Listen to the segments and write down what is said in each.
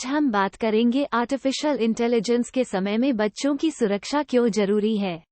आज हम बात करेंगे आर्टिफिशियल इंटेलिजेंस के समय में बच्चों की सुरक्षा क्यों जरूरी है।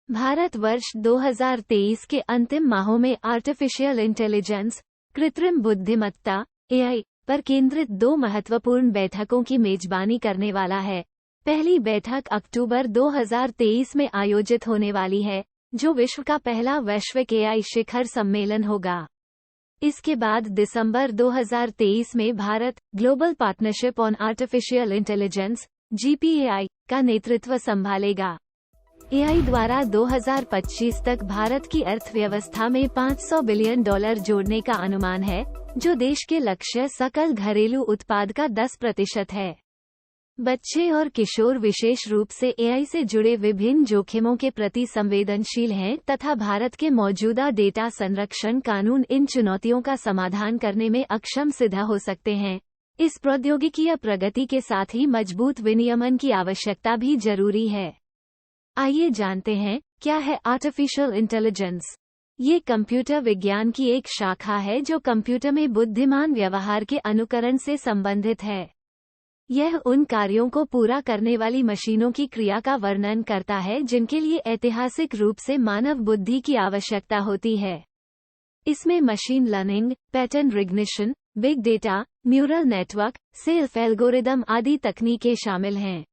भारत वर्ष 2023 के अंतिम माहों में आर्टिफिशियल इंटेलिजेंस, कृत्रिम बुद्धिमत्ता (AI) पर केंद्रित 2 महत्वपूर्ण बैठकों की मेजबानी करने वाला है। पहली बैठक अक्टूबर 2023 में आयोजित होने वाली है, जो विश्व का पहला वैश्विक AI शिखर सम्मेलन होगा। इसके बाद दिसंबर 2023 में Bharat global partnership on artificial intelligence (GPAI) का नेतृत्व संभालेगा। AI द्वारा 2025 तक भारत की अर्थव्यवस्था में $500 बिलियन जोड़ने का अनुमान है, जो देश के लक्ष्य सकल घरेलू उत्पाद का 10% है। बच्चे और किशोर विशेष रूप से AI से जुड़े विभिन्न जोखिमों के प्रति संवेदनशील हैं तथा भारत के मौजूदा डेटा संरक्षण कानून इन चुनौतियों का समाधान करने में अक्षम सिद्ध हो सकते हैं। इस प्रौद्योगिकीय प्रगति के साथ ही मजबूत विनियमन की आवश्यकता भी जरूरी है। आइए जानते हैं, क्या है आर्टिफिशियल इंटेलिजेंस। ये कंप्यूटर विज्ञान की एक शाखा है जो कंप्यूटर में बुद्धिमान व्यवहार के अनुकरण से संबंधित है। यह उन कार्यों को पूरा करने वाली मशीनों की क्रिया का वर्णन करता है जिनके लिए ऐतिहासिक रूप से मानव बुद्धि की आवश्यकता होती है। इसमें machine learning, pattern recognition, big data, neural network, self algorithm आदि तकनीकें शामिल हैं।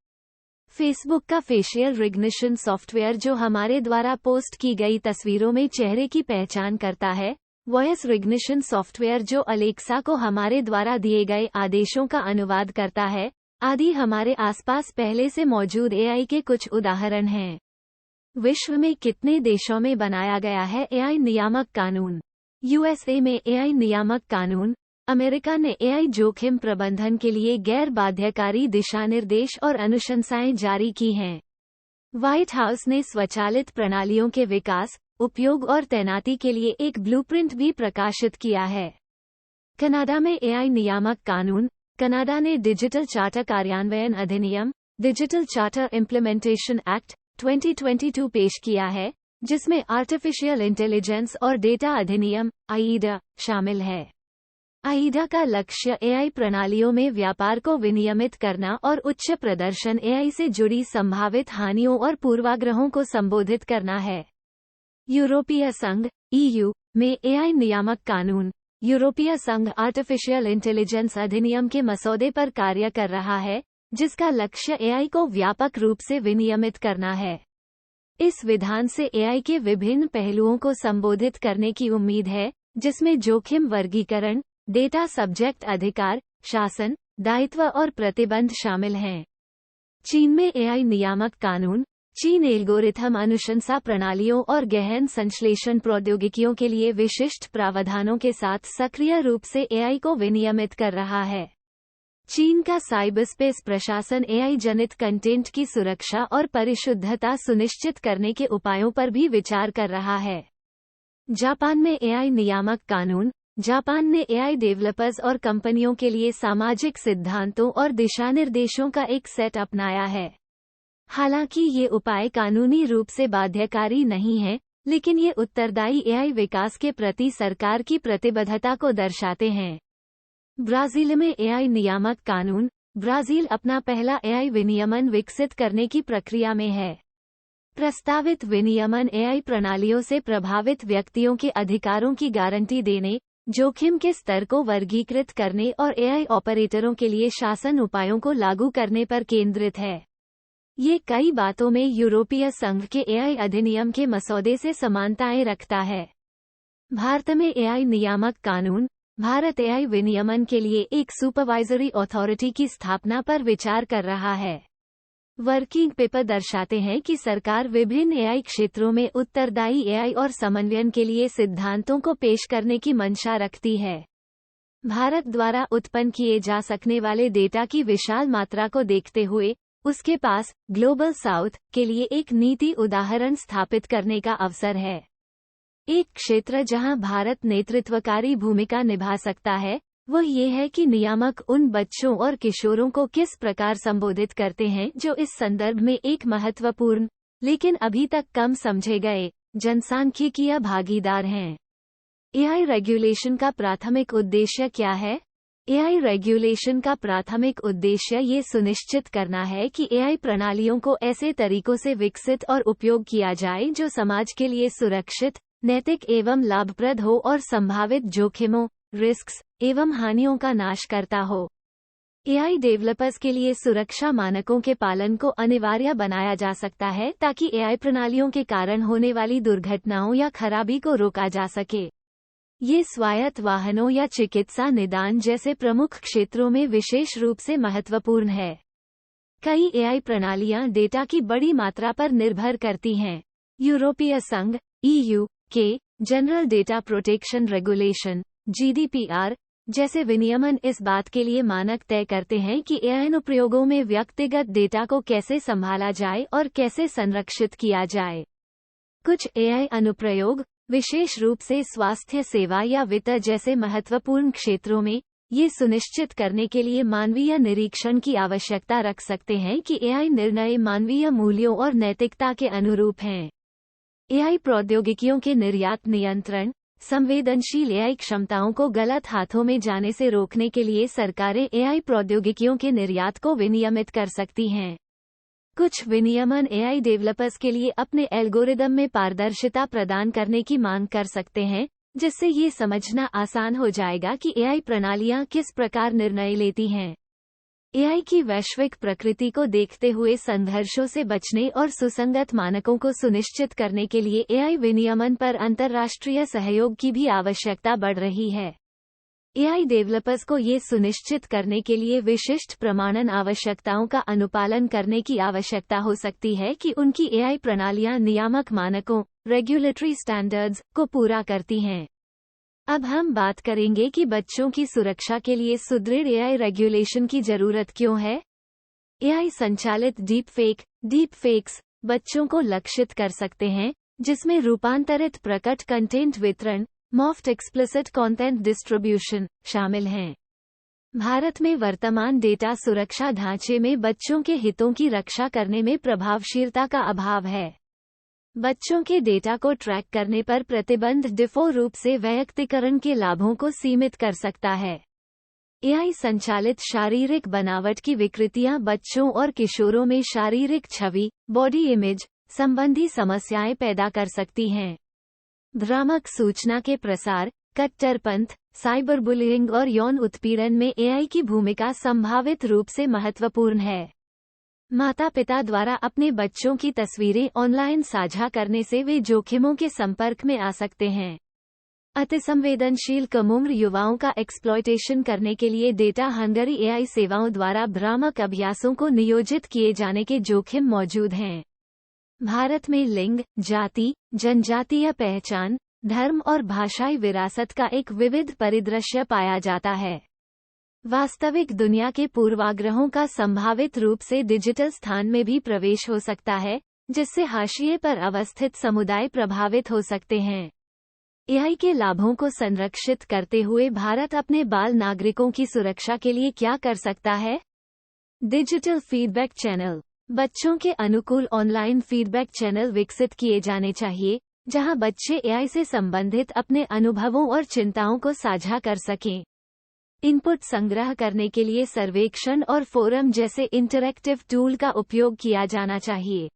फेसबुक का फेशियल रिकग्निशन सॉफ्टवेयर जो हमारे द्वारा पोस्ट की गई तस्वीरों में चेहरे की पहचान करता है, वॉयस रिकग्निशन सॉफ्टवेयर जो अलेक्सा को हमारे द्वारा दिए गए आदेशों का अनुवाद करता है, आदि हमारे आसपास पहले से मौजूद AI के कुछ उदाहरण हैं। विश्व में कितने देशों में बनाया गया है AI नियामक कानून। USA में AI नियामक कानून। अमेरिका ने AI जोखिम प्रबंधन के लिए गैर बाध्यकारी दिशानिर्देश और अनुशंसाएं जारी की हैं। व्हाइट हाउस ने स्वचालित प्रणालियों के विकास, उपयोग और तैनाती के लिए एक ब्लूप्रिंट भी प्रकाशित किया है। कनाडा में AI नियामक कानून। कनाडा ने डिजिटल चार्टर कार्यान्वयन अधिनियम डिजिटल चार्टर इम्प्लीमेंटेशन एक्ट 2022 पेश किया है, जिसमें आर्टिफिशियल इंटेलिजेंस और डेटा अधिनियम AIDA शामिल है। AIDA का लक्ष्य AI प्रणालियों में व्यापार को विनियमित करना और उच्च प्रदर्शन AI से जुड़ी संभावित हानियों और पूर्वाग्रहों को संबोधित करना है। यूरोपीय संघ EU में AI नियामक कानून। यूरोपीय संघ आर्टिफिशियल इंटेलिजेंस अधिनियम के मसौदे पर कार्य कर रहा है, जिसका लक्ष्य AI को व्यापक रूप से विनियमित करना है। इस विधान से AI के विभिन्न पहलुओं को संबोधित करने की उम्मीद है, जिसमें जोखिम वर्गीकरण, डेटा सब्जेक्ट अधिकार, शासन, दायित्व और प्रतिबंध शामिल हैं। चीन में AI नियामक कानून। चीन एल्गोरिथम अनुशंसा प्रणालियों और गहन संश्लेषण प्रौद्योगिकियों के लिए विशिष्ट प्रावधानों के साथ सक्रिय रूप से AI को विनियमित कर रहा है। चीन का साइबरस्पेस प्रशासन AI जनित कंटेंट की सुरक्षा और परिशुद्धता सुनिश्चित करने के उपायों पर भी विचार कर रहा है। जापान में AI नियामक कानून। जापान ने AI डेवलपर्स और कंपनियों के लिए सामाजिक सिद्धांतों और दिशानिर्देशों का एक सेट अपनाया है। हालांकि ये उपाय कानूनी रूप से बाध्यकारी नहीं हैं, लेकिन ये उत्तरदायी AI विकास के प्रति सरकार की प्रतिबद्धता को दर्शाते हैं। ब्राजील में AI नियामक कानून। ब्राजील अपना पहला AI विनियमन विकसित करने की प्रक्रिया में है। प्रस्तावित विनियमन AI प्रणालियों से प्रभावित व्यक्तियों के अधिकारों की गारंटी देने, जोखिम के स्तर को वर्गीकृत करने और AI ऑपरेटरों के लिए शासन उपायों को लागू करने पर केंद्रित है। ये कई बातों में यूरोपीय संघ के AI अधिनियम के मसौदे से समानताएं रखता है। भारत में AI नियामक कानून। भारत AI विनियमन के लिए एक सुपरवाइजरी अथॉरिटी की स्थापना पर विचार कर रहा है। वर्किंग पेपर दर्शाते हैं कि सरकार विभिन्न AI क्षेत्रों में उत्तरदायी AI और समन्वयन के लिए सिद्धांतों को पेश करने की मंशा रखती है। भारत द्वारा उत्पन्न किए जा सकने वाले डेटा की विशाल मात्रा को देखते हुए, उसके पास ग्लोबल साउथ के लिए एक नीति उदाहरण स्थापित करने का अवसर है। एक क्षेत्र जहां भारत नेतृत्वकारी भूमिका निभा सकता है, वह ये है कि नियामक उन बच्चों और किशोरों को किस प्रकार संबोधित करते हैं जो इस संदर्भ में एक महत्वपूर्ण, लेकिन अभी तक कम समझे गए, जनसांख्यिकीय भागीदार हैं। AI रेगुलेशन का प्राथमिक उद्देश्य क्या है? एआई रेगुलेशन का प्राथमिक उद्देश्य ये सुनिश्चित करना है कि एआई प्रणालियों को ऐसे तरीकों से विकसित और उपयोग किया जाए जो समाज के लिए सुरक्षित, नैतिक एवं लाभप्रद हो और संभावित जोखिमों, रिस्क्स एवं हानियों का नाश करता हो। एआई डेवलपर्स के लिए सुरक्षा मानकों के पालन को अनिवार्य बनाया जा सकता है ताकि एआई प्रणालियों के कारण होने वाली दुर्घटनाओं या खराबी को रोका जा सके। ये स्वायत्त वाहनों या चिकित्सा निदान जैसे प्रमुख क्षेत्रों में विशेष रूप से महत्वपूर्ण है। कई एआई प्रणालियां डेटा की बड़ी मात्रा पर निर्भर करती हैं। यूरोपीय संघ (EU) के general data protection regulation (GDPR) जैसे विनियमन इस बात के लिए मानक तय करते हैं कि एआई अनुप्रयोगों में व्यक्तिगत डेटा को कैसे संभाला जाए और कैसे संरक्षित किया जाए। कुछ एआई अनुप्रयोग, विशेष रूप से स्वास्थ्य सेवा या वित्त जैसे महत्वपूर्ण क्षेत्रों में, ये सुनिश्चित करने के लिए मानवीय निरीक्षण की आवश्यकता रख सकते हैं कि एआई निर्णय मानवीय मूल्यों और नैतिकता के अनुरूप हैं। एआई प्रौद्योगिकियों के निर्यात नियंत्रण, संवेदनशील एआई क्षमताओं को गलत हाथों में जाने से रोकने के लिए सरकारें एआई प्रौद्योगिकियों के निर्यात को विनियमित कर सकती हैं। कुछ विनियमन एआई डेवलपर्स के लिए अपने एल्गोरिदम में पारदर्शिता प्रदान करने की मांग कर सकते हैं, जिससे ये समझना आसान हो जाएगा कि एआई प्रणालियां किस प्रकार निर्णय लेती हैं। एआई की वैश्विक प्रकृति को देखते हुए संघर्षों से बचने और सुसंगत मानकों को सुनिश्चित करने के लिए एआई विनियमन पर अंतर्राष्ट्रीय सहयोग की भी आवश्यकता बढ़ रही है। एआई डेवलपर्स को ये सुनिश्चित करने के लिए विशिष्ट प्रमाणन आवश्यकताओं का अनुपालन करने की आवश्यकता हो सकती है कि उनकी एआई प्रणालियां नियामक मानकों, रेगुलेटरी स्टैंडर्ड्स को पूरा करती हैं। अब हम बात करेंगे कि बच्चों की सुरक्षा के लिए सुदृढ़ एआई रेगुलेशन की जरूरत क्यों है। एआई संचालित डीपफेक्स बच्चों को लक्षित कर सकते हैं, जिसमें रूपांतरित प्रकट कंटेंट वितरण, मॉर्फ्ड एक्सप्लिसिट कंटेंट डिस्ट्रीब्यूशन शामिल हैं। भारत में वर्तमान डेटा सुरक्षा ढांचे में बच्चों के हितों की रक्षा करने में प्रभावशीलता का अभाव है। बच्चों के डेटा को ट्रैक करने पर प्रतिबंध डिफ़ॉल्ट रूप से वैयक्तिकरण के लाभों को सीमित कर सकता है। एआई संचालित शारीरिक बनावट की विकृतियां बच्चों और किशोरों में शारीरिक छवि, बॉडी इमेज संबंधी समस्याएं पैदा कर सकती हैं। भ्रामक सूचना के प्रसार, कट्टरपंथ, साइबर बुलिंग और यौन उत्पीड़न में एआई की भूमिका संभावित रूप से महत्वपूर्ण है। माता-पिता द्वारा अपने बच्चों की तस्वीरें ऑनलाइन साझा करने से वे जोखिमों के संपर्क में आ सकते हैं। अतिसंवेदनशील कम उम्र युवाओं का एक्सप्लॉयटेशन करने के लिए डेटा हंगरी एआई सेवाओं द्वारा भ्रामक अभ्यासों को नियोजित किए जाने के जोखिम मौजूद हैं। भारत में लिंग, जाति, जनजातीय पहचान, धर्म और भाषाई विरासत का एक विविध परिदृश्य पाया जाता है। वास्तविक दुनिया के पूर्वाग्रहों का संभावित रूप से डिजिटल स्थान में भी प्रवेश हो सकता है, जिससे हाशिए पर अवस्थित समुदाय प्रभावित हो सकते हैं। एआई के लाभों को संरक्षित करते हुए भारत अपने बाल नागरिकों की सुरक्षा के लिए क्या कर सकता है? डिजिटल फीडबैक चैनल, बच्चों के अनुकूल ऑनलाइन फीडबैक चैनल विकसित किए जाने चाहिए, जहां बच्चे एआई से संबंधित अपने अनुभवों और चिंताओं को साझा कर सकें। इनपुट संग्रह करने के लिए सर्वेक्षण और फोरम जैसे इंटरैक्टिव टूल का उपयोग किया जाना चाहिए।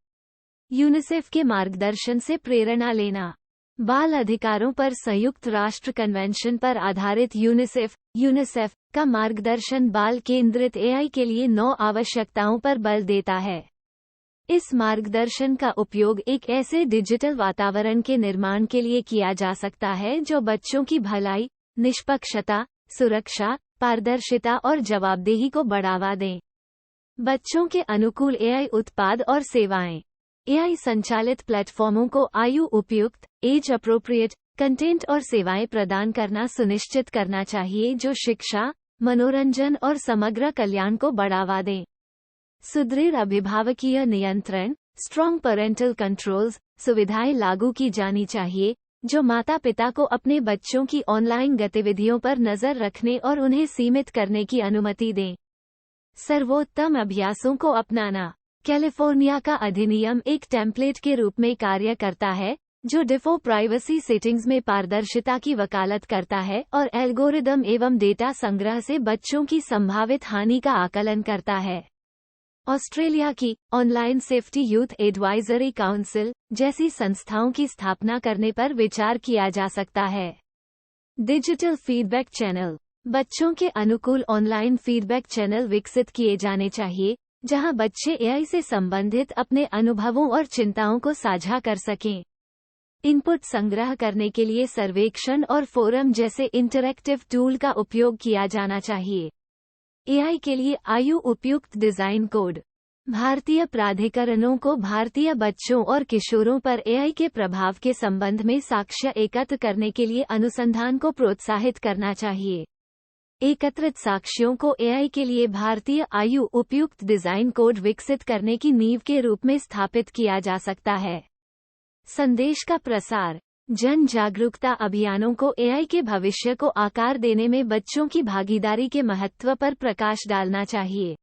यूनिसेफ के मार्गदर्शन से प्रेरणा लेना, बाल अधिकारों पर संयुक्त राष्ट्र कन्वेंशन पर आधारित यूनिसेफ का मार्गदर्शन बाल केंद्रित एआई के लिए 9 आवश्यकताओं पर बल देता है। इस मार्गदर्शन का उपयोग एक ऐसे डिजिटल वातावरण के निर्माण के लिए किया जा सकता है जो बच्चों की भलाई, निष्पक्षता, सुरक्षा, पारदर्शिता और जवाबदेही को बढ़ावा दें। बच्चों के अनुकूल एआई उत्पाद और सेवाएं, एआई संचालित प्लेटफॉर्मों को आयु उपयुक्त, एज अप्रोप्रिएट कंटेंट और सेवाएं प्रदान करना सुनिश्चित करना चाहिए जो शिक्षा, मनोरंजन और समग्र कल्याण को बढ़ावा दें। सुदृढ़ अभिभावकीय नियंत्रण, स्ट्रॉन्ग पेरेंटल कंट्रोल्स सुविधाएं लागू की जानी चाहिए, जो माता-पिता को अपने बच्चों की ऑनलाइन गतिविधियों पर नजर रखने और उन्हें सीमित करने की अनुमति दें। सर्वोत्तम अभ्यासों को अपनाना, कैलिफोर्निया का अधिनियम एक टेम्पलेट के रूप में कार्य करता है, जो डिफ़ॉल्ट प्राइवेसी सेटिंग्स में पारदर्शिता की वकालत करता है और एल्गोरिदम एवं डेटा संग्रह से बच्चों की संभावित हानि का आकलन करता है। ऑस्ट्रेलिया की online safety youth advisory council जैसी संस्थाओं की स्थापना करने पर विचार किया जा सकता है। डिजिटल फीडबैक चैनल, बच्चों के अनुकूल ऑनलाइन फीडबैक चैनल विकसित किए जाने चाहिए, जहां बच्चे एआई से संबंधित अपने अनुभवों और चिंताओं को साझा कर सकें। इनपुट संग्रह करने के लिए सर्वेक्षण और फोरम जैसे इंटरैक्टिव टूल का उपयोग किया जाना चाहिए। एआई के लिए आयु उपयुक्त डिजाइन कोड, भारतीय प्राधिकरणों को भारतीय बच्चों और किशोरों पर एआई के प्रभाव के संबंध में साक्ष्य एकत्र करने के लिए अनुसंधान को प्रोत्साहित करना चाहिए। एकत्रित साक्ष्यों को एआई के लिए भारतीय आयु उपयुक्त डिजाइन कोड विकसित करने की नींव के रूप में स्थापित किया जा सकता है। संदेश का प्रसार, जन जागरूकता अभियानों को एआई के भविष्य को आकार देने में बच्चों की भागीदारी के महत्व पर प्रकाश डालना चाहिए।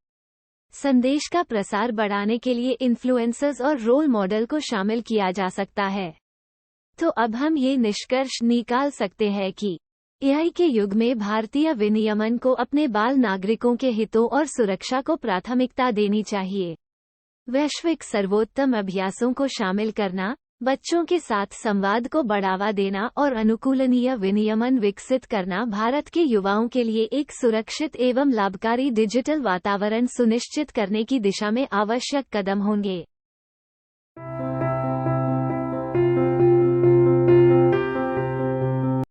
संदेश का प्रसार बढ़ाने के लिए इन्फ्लुएंसर्स और रोल मॉडल को शामिल किया जा सकता है। तो अब हम ये निष्कर्ष निकाल सकते हैं कि एआई के युग में भारतीय विनियमन को अपने बाल नागरिकों के हितों और सुरक्षा को प्राथमिकता देनी चाहिए। वैश्विक सर्वोत्तम अभ्यासों को शामिल करना, बच्चों के साथ संवाद को बढ़ावा देना और अनुकूलनीय विनियमन विकसित करना भारत के युवाओं के लिए एक सुरक्षित एवं लाभकारी डिजिटल वातावरण सुनिश्चित करने की दिशा में आवश्यक कदम होंगे।